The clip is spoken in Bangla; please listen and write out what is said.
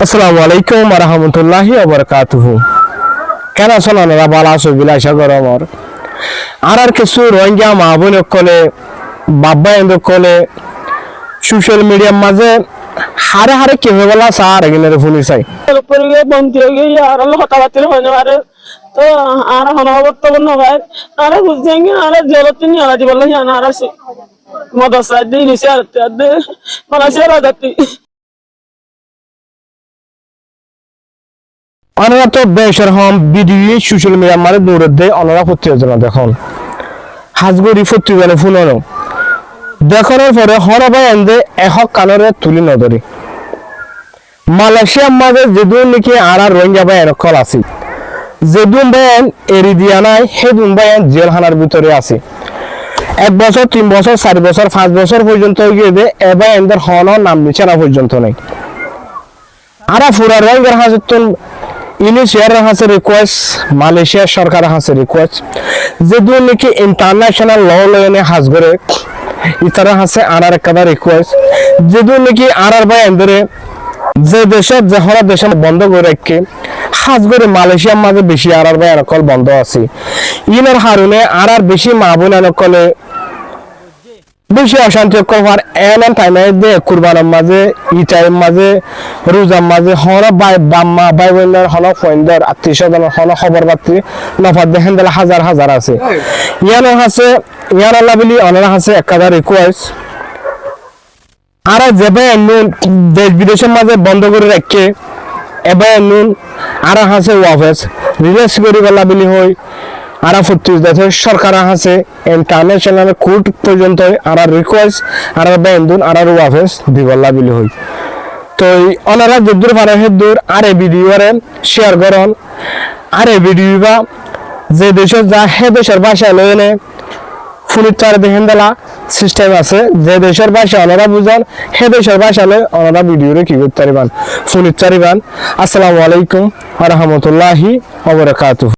আসসালামু আলাইকুম ওয়া রাহমাতুল্লাহি ওয়া বারাকাতুহু। কেন আছেন আপনারা? ভালো আছো বলে আশা করি। আর কিছু রোহিঙ্গা মা বোন কলে বাবা এন্ড কলে সোশ্যাল মিডিয়ার মাঝে হারে হারে কি হয়ে গেল সার এগিনের ফুলি চাই বন্ধ হয়ে গিয়ে আর কথাবার্তা হয় না। আরে তো আর বর্তমান ভাই আরে বুঝছেন আরে জলত নিয়ে আলাদা বললে জানা আর আছে মদসা দিন নিছে আর মানে সেরা জাতি অনেক তো বেশর হম ভিডিও সোশ্যাল মিডিয়ার মাঝে দৌড়ে দেয় অনেরা প্রতিযোগিতা দেখুন হাজগরি প্রতিযোগিতা ফুলানো দেখানোর পরে হরবাই এনে একক কানরে তুলি নদরি মালয়েশিয়ার মাঝে যেদিন নাকি আর রোহিঙ্গা ভাই এরকল আছে যেদিন ভাইন এরি দিয়া নাই সেদিন ভাইন জেলখানার ভিতরে আছে 1 বছর 3 বছর 4 বছর 5 বছর পর্যন্ত গিয়ে দে এবার এদের হন নাম নিচে না পর্যন্ত নেই আর পুরা রোহিঙ্গার হাজতন ইউনিসিয়ার হাসে রিকোয়েস্ট মালয়েশিয়া সরকার হাসে রিকোয়েস্ট যেদিন নাকি ইন্টারন্যাশনাল ল লয়নে হাজ করে ইতারা হাসে আর একটা রিকোয়েস্ট যেদিন নাকি আর ভাই এদের যে দেশত যে হরা দেশে বন্ধ করে রাখে হাজ করে মালয়েশিয়ার মাঝে বেশি আর ভাই এরকল বন্ধ আছে ইনার হারুনে আর বেশি মা বোন এরকলে বেশি অশান্তি হওয়ার এমন টাইমে দে কুরবানের মাঝে ই টাইম মাঝে রোজার মাঝে হন ভাই বাম্মা ভাই বোনের হন ফয়েন্দার আত্মীয় স্বজন হন খবর পাতি নফার দেখেন দিলে হাজার হাজার আছে ইয়ানো আছে ইয়ান আল্লাহ বলি অনারা আছে একটা রিকোয়েস্ট আর যেবে দেশ বিদেশের মাঝে বন্ধ করে রাখে এবার নুন আর হাসে ওয়াফেস রিলিজ করি গলা বলি হয় আর ফুটিস দেশে সরকার আছে ইন্টারন্যাশনাল কোর্ট পর্যন্ত আর রিকোয়েস্ট আর বেন্দুন আর ওয়াফেস দিগল্লা বলি হয় তো ওনারা যদ্দূর পারে হেদূর আর এই ভিডিও শেয়ার করন আর এই ভিডিও বা যে দেশে যা হে দেশের ভাষায় লয় এনে ফুলির চারে দেখেন দেলা সিস্টেম আছে যে দেশের ভাষা ওনারা বুঝান হে দেশের ভাষা লয় ওনারা ভিডিওরে কি করতে পারিবান ফুলির চারিবান। আসসালামু আলাইকুম ওয়া রাহমাতুল্লাহি ওয়া বারাকাতুহু।